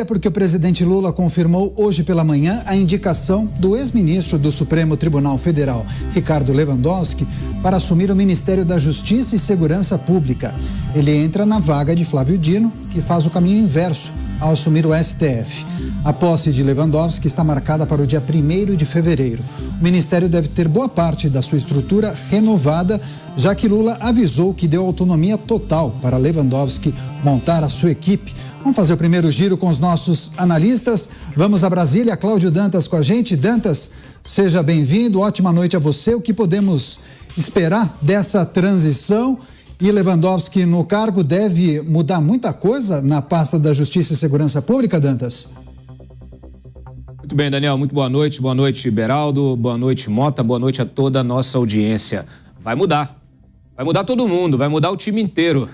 Porque o presidente Lula confirmou hoje pela manhã a indicação do ex-ministro do Supremo Tribunal Federal, Ricardo Lewandowski, para assumir o Ministério da Justiça e Segurança Pública. Ele entra na vaga de Flávio Dino, que faz o caminho inverso ao assumir o STF. A posse de Lewandowski está marcada para o dia 1º de fevereiro. O ministério deve ter boa parte da sua estrutura renovada, já que Lula avisou que deu autonomia total para Lewandowski montar a sua equipe. Vamos fazer o primeiro giro com os nossos analistas. Vamos a Brasília, Cláudio Dantas com a gente. Dantas, seja bem-vindo, ótima noite a você. O que podemos esperar dessa transição? E Lewandowski no cargo deve mudar muita coisa na pasta da Justiça e Segurança Pública, Dantas? Muito bem, Daniel, muito boa noite, Beraldo, boa noite, Mota, boa noite a toda a nossa audiência. Vai mudar todo mundo, vai mudar o time inteiro.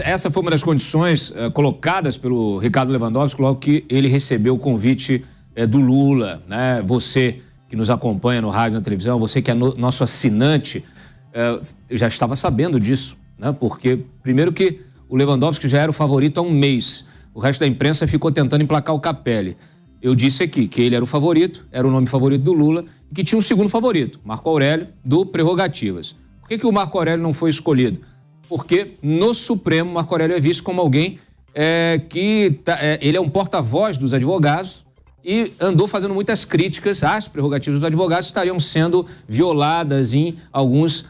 Essa foi uma das condições colocadas pelo Ricardo Lewandowski logo que ele recebeu o convite do Lula, né? Você que nos acompanha no rádio e na televisão, você que é nosso assinante, já estava sabendo disso, né? Porque primeiro que o Lewandowski já era o favorito há um mês, o resto da imprensa ficou tentando emplacar o Capelli. Eu disse aqui que ele era o favorito, era o nome favorito do Lula, e que tinha um segundo favorito, Marco Aurélio, do Prerrogativas. Por que o Marco Aurélio não foi escolhido? Porque no Supremo, Marco Aurélio é visto como alguém ele é um porta-voz dos advogados e andou fazendo muitas críticas às prerrogativas dos advogados que estariam sendo violadas em alguns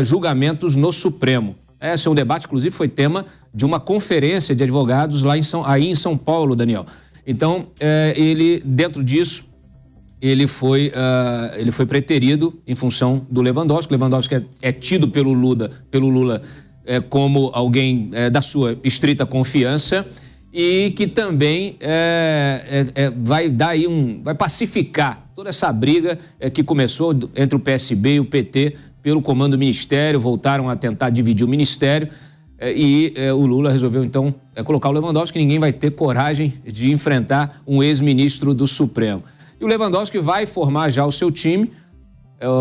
julgamentos no Supremo. Esse é um debate, inclusive, foi tema de uma conferência de advogados aí em São Paulo, Daniel. Então, dentro disso, ele foi preterido em função do Lewandowski. Lewandowski é tido pelo Lula como alguém da sua estrita confiança e que também vai pacificar toda essa briga que começou entre o PSB e o PT pelo comando do ministério, voltaram a tentar dividir o ministério e o Lula resolveu então colocar o Lewandowski, que ninguém vai ter coragem de enfrentar um ex-ministro do Supremo. E o Lewandowski vai formar já o seu time.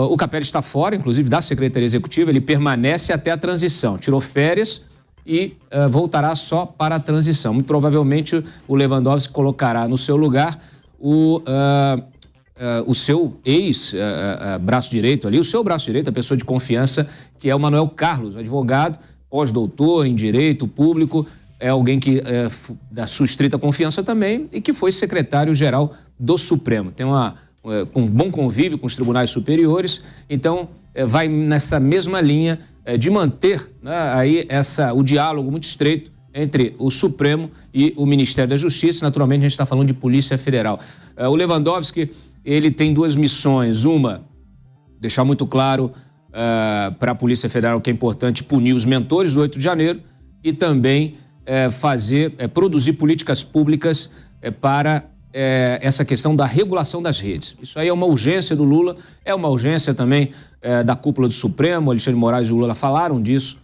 O Capelli está fora, inclusive, da Secretaria Executiva, ele permanece até a transição, tirou férias e voltará só para a transição. Muito provavelmente o Lewandowski colocará no seu lugar o seu ex-braço direito ali, o seu braço direito, a pessoa de confiança, que é o Manuel Carlos, advogado, pós-doutor em Direito Público, é alguém que da sua estrita confiança também e que foi secretário-geral do Supremo. Tem um bom convívio com os tribunais superiores, então vai nessa mesma linha de manter, né, aí o diálogo muito estreito entre o Supremo e o Ministério da Justiça. Naturalmente, a gente está falando de Polícia Federal. O Lewandowski, ele tem duas missões. Uma, deixar muito claro para a Polícia Federal que é importante punir os mentores do 8 de janeiro e também produzir políticas públicas para essa questão da regulação das redes. Isso aí é uma urgência do Lula, é uma urgência também da cúpula do Supremo. Alexandre de Moraes e o Lula falaram disso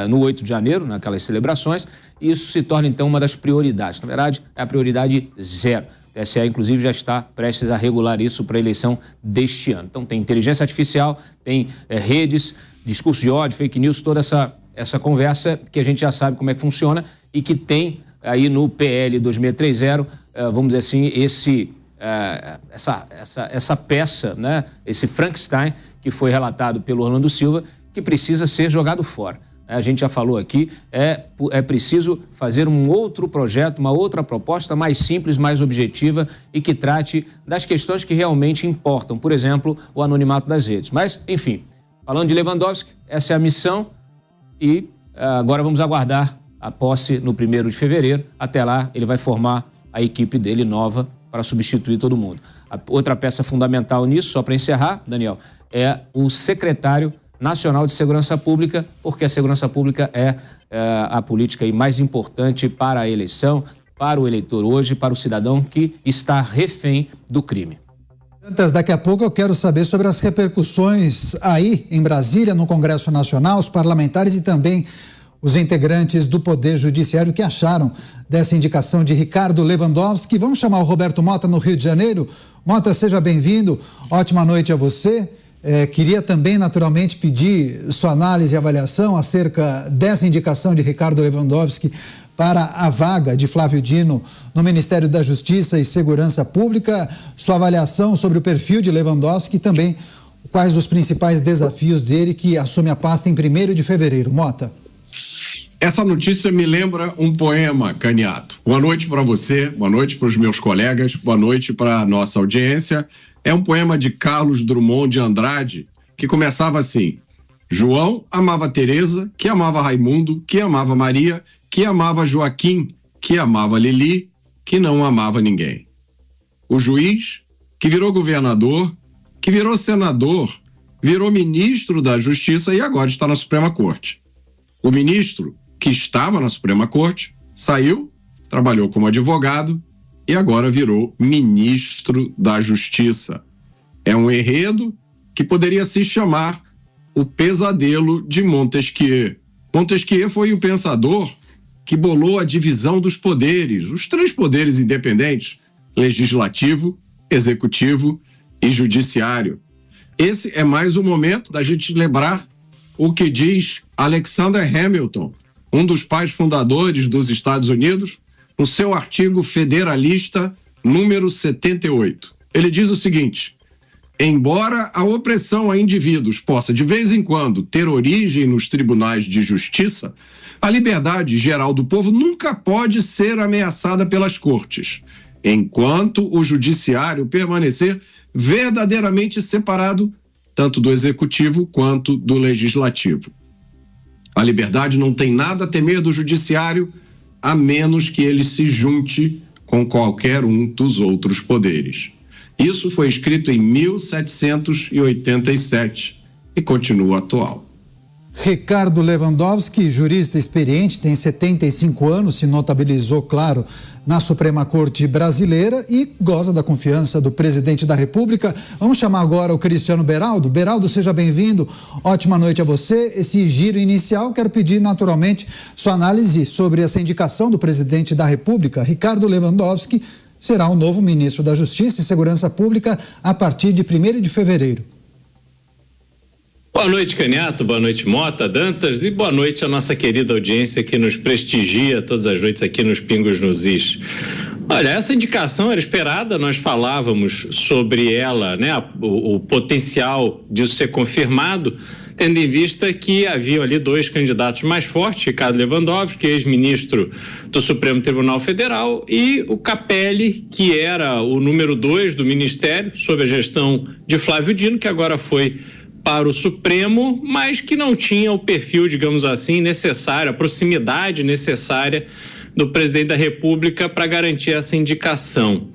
no 8 de janeiro, naquelas celebrações, e isso se torna então uma das prioridades. Na verdade, é a prioridade zero. O TSE, inclusive, já está prestes a regular isso para a eleição deste ano. Então tem inteligência artificial, tem redes, discurso de ódio, fake news, toda essa conversa que a gente já sabe como é que funciona e que tem aí no PL 2630, vamos dizer assim, essa peça, né, esse Frankenstein que foi relatado pelo Orlando Silva, que precisa ser jogado fora. A gente já falou aqui, é preciso fazer um outro projeto, uma outra proposta mais simples, mais objetiva e que trate das questões que realmente importam, por exemplo, o anonimato das redes. Mas, enfim, falando de Lewandowski, essa é a missão e agora vamos aguardar a posse no 1º de fevereiro. Até lá, ele vai formar a equipe dele nova para substituir todo mundo. A outra peça fundamental nisso, só para encerrar, Daniel, é o secretário nacional de Segurança Pública, porque a segurança pública é a política mais importante para a eleição, para o eleitor hoje, para o cidadão que está refém do crime. Daqui a pouco eu quero saber sobre as repercussões aí em Brasília, no Congresso Nacional, os parlamentares e também os integrantes do Poder Judiciário que acharam dessa indicação de Ricardo Lewandowski. Vamos chamar o Roberto Mota no Rio de Janeiro. Mota, seja bem-vindo. Ótima noite a você. Queria também, naturalmente, pedir sua análise e avaliação acerca dessa indicação de Ricardo Lewandowski para a vaga de Flávio Dino no Ministério da Justiça e Segurança Pública. Sua avaliação sobre o perfil de Lewandowski e também quais os principais desafios dele, que assume a pasta em 1º de fevereiro. Mota. Essa notícia me lembra um poema, Caniato. Boa noite para você, boa noite para os meus colegas, boa noite para a nossa audiência. É um poema de Carlos Drummond de Andrade, que começava assim: João amava Teresa, que amava Raimundo, que amava Maria, que amava Joaquim, que amava Lili, que não amava ninguém. O juiz, que virou governador, que virou senador, virou ministro da Justiça e agora está na Suprema Corte. O ministro, que estava na Suprema Corte, saiu, trabalhou como advogado e agora virou ministro da Justiça. É um enredo que poderia se chamar O Pesadelo de Montesquieu. Montesquieu foi o pensador que bolou a divisão dos poderes, os 3 poderes independentes: legislativo, executivo e judiciário. Esse é mais um momento da gente lembrar o que diz Alexander Hamilton, um dos pais fundadores dos Estados Unidos, no seu artigo federalista número 78. Ele diz o seguinte: embora a opressão a indivíduos possa de vez em quando ter origem nos tribunais de justiça, a liberdade geral do povo nunca pode ser ameaçada pelas cortes, enquanto o judiciário permanecer verdadeiramente separado tanto do executivo quanto do legislativo. A liberdade não tem nada a temer do judiciário, a menos que ele se junte com qualquer um dos outros poderes. Isso foi escrito em 1787 e continua atual. Ricardo Lewandowski, jurista experiente, tem 75 anos, se notabilizou, claro, na Suprema Corte Brasileira e goza da confiança do presidente da República. Vamos chamar agora o Cristiano Beraldo. Beraldo, seja bem-vindo. Ótima noite a você. Esse giro inicial, quero pedir naturalmente sua análise sobre essa indicação do presidente da República. Ricardo Lewandowski será o novo ministro da Justiça e Segurança Pública a partir de 1º de fevereiro. Boa noite, Caniato, boa noite, Mota, Dantas, e boa noite à nossa querida audiência que nos prestigia todas as noites aqui nos Pingos nos Is. Olha, essa indicação era esperada, nós falávamos sobre ela, né, o potencial disso ser confirmado, tendo em vista que haviam ali 2 candidatos mais fortes, Ricardo Lewandowski, ex-ministro do Supremo Tribunal Federal, e o Capelli, que era o número 2 do Ministério, sob a gestão de Flávio Dino, que agora foi para o Supremo, mas que não tinha o perfil, digamos assim, necessário, a proximidade necessária do presidente da República para garantir essa indicação.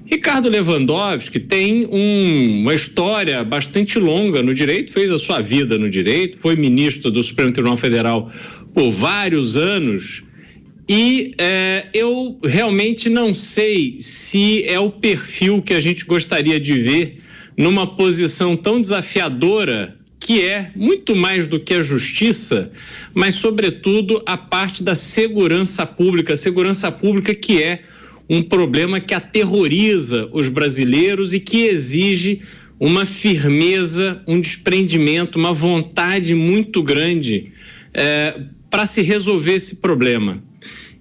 Ricardo Lewandowski tem uma história bastante longa no direito, fez a sua vida no direito, foi ministro do Supremo Tribunal Federal por vários anos e eu realmente não sei se é o perfil que a gente gostaria de ver numa posição tão desafiadora, que é muito mais do que a justiça, mas sobretudo a parte da segurança pública que é um problema que aterroriza os brasileiros e que exige uma firmeza, um desprendimento, uma vontade muito grande para se resolver esse problema.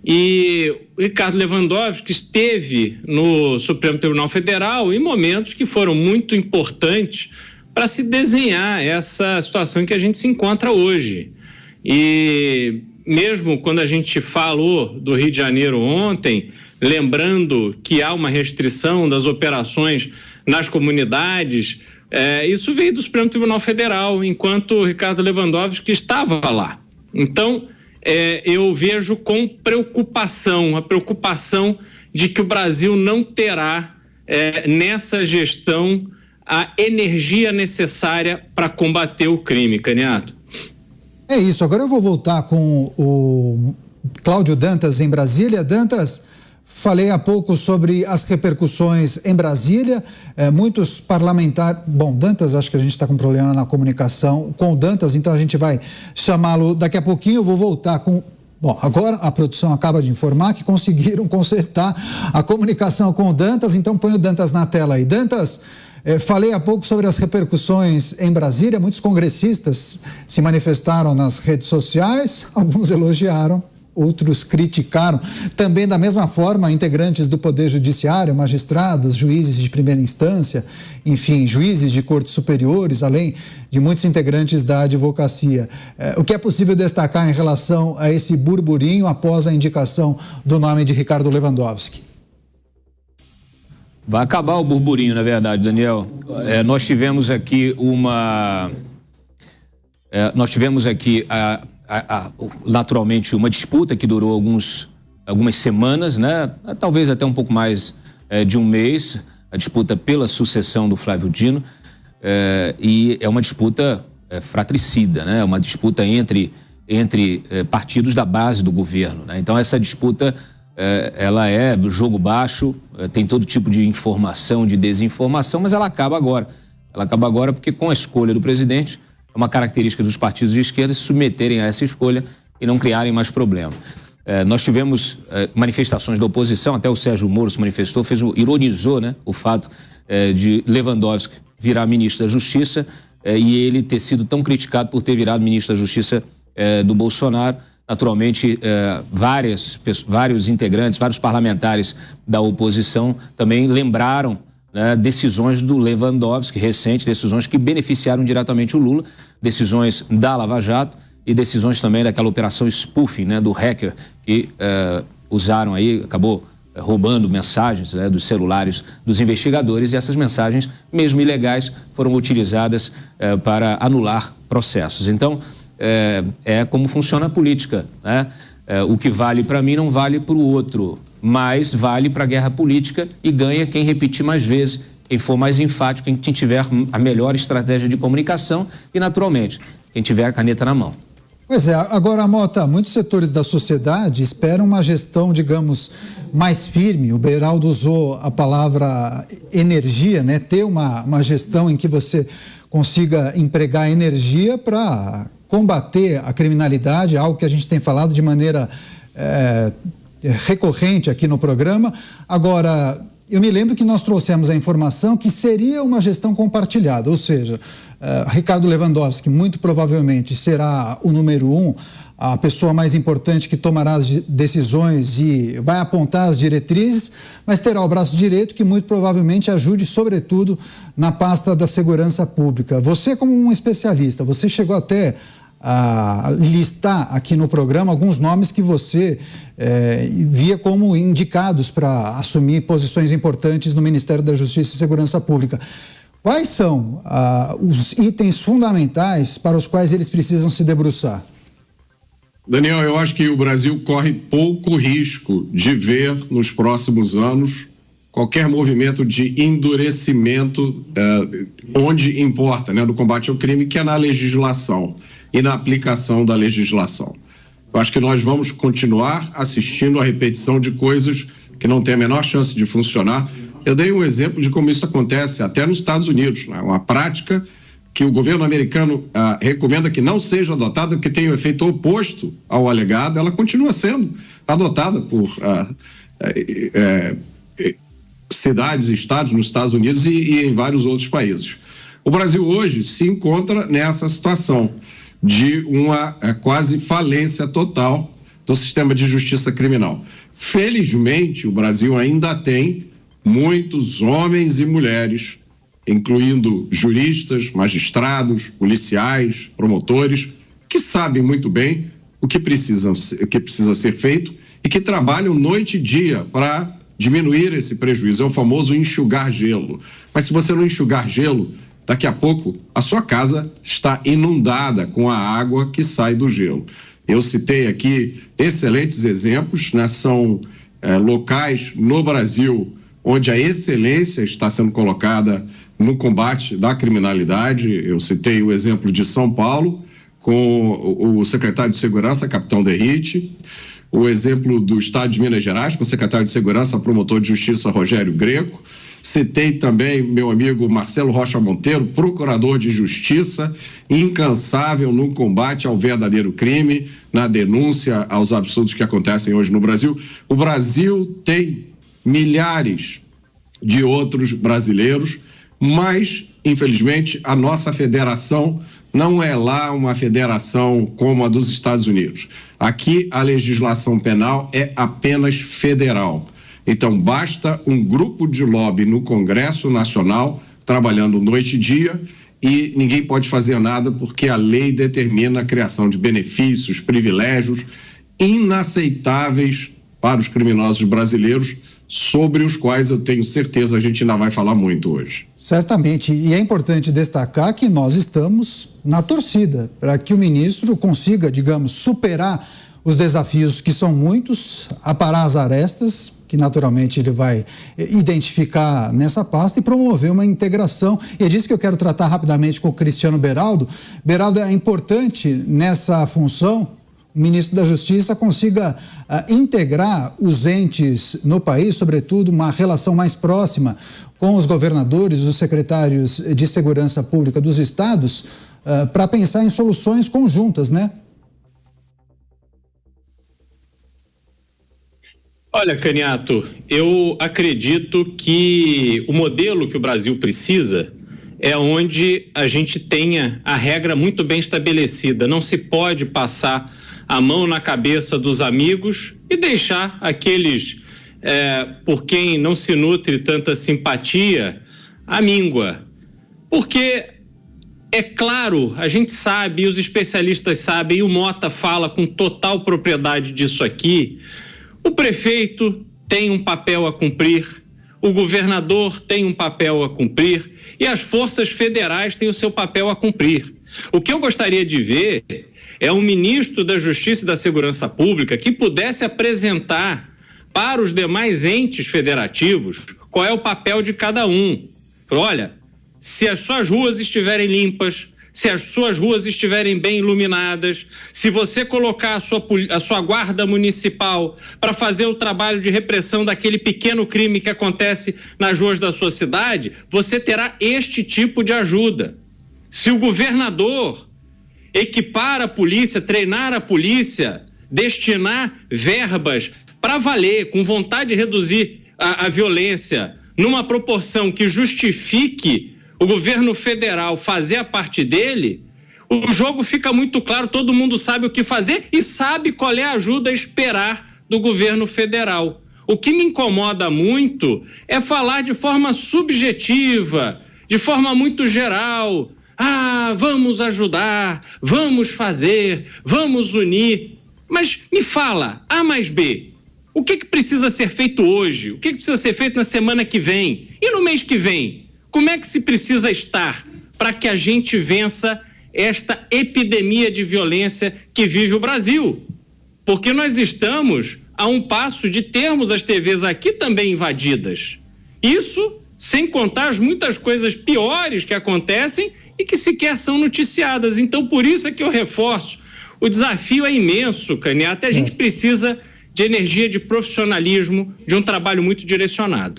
E o Ricardo Lewandowski esteve no Supremo Tribunal Federal em momentos que foram muito importantes para se desenhar essa situação que a gente se encontra hoje. E mesmo quando a gente falou do Rio de Janeiro ontem, lembrando que há uma restrição das operações nas comunidades, isso veio do Supremo Tribunal Federal, enquanto o Ricardo Lewandowski estava lá. Então, eu vejo com preocupação, a preocupação de que o Brasil não terá nessa gestão a energia necessária para combater o crime, Caniato. É isso, agora eu vou voltar com o Cláudio Dantas em Brasília. Dantas, falei há pouco sobre as repercussões em Brasília, muitos parlamentares... Bom, Dantas, acho que a gente está com problema na comunicação com o Dantas, então a gente vai chamá-lo daqui a pouquinho. Eu vou voltar com... Bom, agora a produção acaba de informar que conseguiram consertar a comunicação com o Dantas, então põe o Dantas na tela aí. Dantas, falei há pouco sobre as repercussões em Brasília, muitos congressistas se manifestaram nas redes sociais, alguns elogiaram, outros criticaram. Também, da mesma forma, integrantes do Poder Judiciário, magistrados, juízes de primeira instância, enfim, juízes de cortes superiores, além de muitos integrantes da advocacia. O que é possível destacar em relação a esse burburinho após a indicação do nome de Ricardo Lewandowski? Vai acabar o burburinho, na verdade, Daniel. Nós tivemos aqui naturalmente uma disputa que durou algumas semanas, né? Talvez até um pouco mais de um mês, a disputa pela sucessão do Flávio Dino, e é uma disputa fratricida, né? Uma disputa entre partidos da base do governo, né? Então essa disputa ela é jogo baixo, tem todo tipo de informação, de desinformação, mas ela acaba agora. Ela acaba agora porque, com a escolha do presidente, é uma característica dos partidos de esquerda se submeterem a essa escolha e não criarem mais problema. Nós tivemos manifestações da oposição, até o Sérgio Moro se manifestou, ironizou, né, o fato de Lewandowski virar ministro da Justiça e ele ter sido tão criticado por ter virado ministro da Justiça do Bolsonaro. Naturalmente, vários integrantes, vários parlamentares da oposição também lembraram, né, decisões do Lewandowski, recentes, decisões que beneficiaram diretamente o Lula, decisões da Lava Jato e decisões também daquela operação spoofing, né, do hacker que usaram aí, acabou roubando mensagens, né, dos celulares dos investigadores, e essas mensagens, mesmo ilegais, foram utilizadas para anular processos. Então, é como funciona a política, né? O que vale para mim não vale para o outro, mas vale para a guerra política e ganha quem repetir mais vezes, quem for mais enfático, quem tiver a melhor estratégia de comunicação e, naturalmente, quem tiver a caneta na mão. Pois é, agora, Mota, muitos setores da sociedade esperam uma gestão, digamos, mais firme. O Beraldo usou a palavra energia, né? Ter uma gestão em que você consiga empregar energia para combater a criminalidade, algo que a gente tem falado de maneira recorrente aqui no programa. Agora, eu me lembro que nós trouxemos a informação que seria uma gestão compartilhada, ou seja, Ricardo Lewandowski muito provavelmente será o número 1, a pessoa mais importante que tomará as decisões e vai apontar as diretrizes, mas terá o braço direito que muito provavelmente ajude, sobretudo, na pasta da segurança pública. Você, como um especialista, você chegou até a listar aqui no programa alguns nomes que você via como indicados para assumir posições importantes no Ministério da Justiça e Segurança Pública. Quais são os itens fundamentais para os quais eles precisam se debruçar? Daniel, eu acho que o Brasil corre pouco risco de ver nos próximos anos qualquer movimento de endurecimento onde importa, né, no combate ao crime, que é na legislação e na aplicação da legislação. Eu acho que nós vamos continuar assistindo a repetição de coisas que não têm a menor chance de funcionar. Eu dei um exemplo de como isso acontece até nos Estados Unidos, né? Uma prática que o governo americano recomenda que não seja adotada, porque tem o efeito oposto ao alegado, ela continua sendo adotada por cidades e estados nos Estados Unidos e em vários outros países. O Brasil hoje se encontra nessa situação de uma quase falência total do sistema de justiça criminal. Felizmente, o Brasil ainda tem muitos homens e mulheres, incluindo juristas, magistrados, policiais, promotores, que sabem muito bem o que precisa ser feito e que trabalham noite e dia para diminuir esse prejuízo. É o famoso enxugar gelo. Mas se você não enxugar gelo, daqui a pouco a sua casa está inundada com a água que sai do gelo. Eu citei aqui excelentes exemplos, né? São locais no Brasil onde a excelência está sendo colocada no combate da criminalidade. Eu citei o exemplo de São Paulo, com o secretário de Segurança, capitão Derrite, o exemplo do Estado de Minas Gerais, com o secretário de Segurança, promotor de Justiça, Rogério Greco. Citei também meu amigo Marcelo Rocha Monteiro, procurador de Justiça, incansável no combate ao verdadeiro crime, na denúncia aos absurdos que acontecem hoje no Brasil. O Brasil tem milhares de outros brasileiros, mas, infelizmente, a nossa federação não é lá uma federação como a dos Estados Unidos. Aqui a legislação penal é apenas federal. Então basta um grupo de lobby no Congresso Nacional trabalhando noite e dia e ninguém pode fazer nada porque a lei determina a criação de benefícios, privilégios inaceitáveis para os criminosos brasileiros, sobre os quais eu tenho certeza a gente ainda vai falar muito hoje. Certamente, e é importante destacar que nós estamos na torcida para que o ministro consiga, digamos, superar os desafios que são muitos, aparar as arestas, que naturalmente ele vai identificar nessa pasta e promover uma integração. E é disso que eu quero tratar rapidamente com o Cristiano Beraldo. Beraldo, é importante nessa função o ministro da Justiça consiga integrar os entes no país, sobretudo uma relação mais próxima com os governadores, os secretários de segurança pública dos estados, para pensar em soluções conjuntas, né? Olha, Caniato, eu acredito que o modelo que o Brasil precisa é onde a gente tenha a regra muito bem estabelecida. Não se pode passar a mão na cabeça dos amigos e deixar aqueles por quem não se nutre tanta simpatia à míngua. Porque, é claro, a gente sabe, e os especialistas sabem, e o Mota fala com total propriedade disso aqui, o prefeito tem um papel a cumprir, o governador tem um papel a cumprir e as forças federais têm o seu papel a cumprir. O que eu gostaria de ver é um ministro da Justiça e da Segurança Pública que pudesse apresentar para os demais entes federativos qual é o papel de cada um. Olha, se as suas ruas estiverem limpas, se as suas ruas estiverem bem iluminadas, se você colocar a sua guarda municipal para fazer o trabalho de repressão daquele pequeno crime que acontece nas ruas da sua cidade, você terá este tipo de ajuda. Se o governador equipar a polícia, treinar a polícia, destinar verbas para valer, com vontade de reduzir a violência, numa proporção que justifique o governo federal fazer a parte dele, o jogo fica muito claro, todo mundo sabe o que fazer e sabe qual é a ajuda a esperar do governo federal. O que me incomoda muito é falar de forma subjetiva, de forma muito geral. Vamos ajudar, vamos fazer, vamos unir. Mas me fala, A mais B, o que precisa ser feito hoje? O que precisa ser feito na semana que vem? E no mês que vem? Como é que se precisa estar para que a gente vença esta epidemia de violência que vive o Brasil? Porque nós estamos a um passo de termos as TVs aqui também invadidas. Isso sem contar as muitas coisas piores que acontecem e que sequer são noticiadas. Então, por isso é que eu reforço, o desafio é imenso, Caniato, e a gente precisa de energia, de profissionalismo, de um trabalho muito direcionado.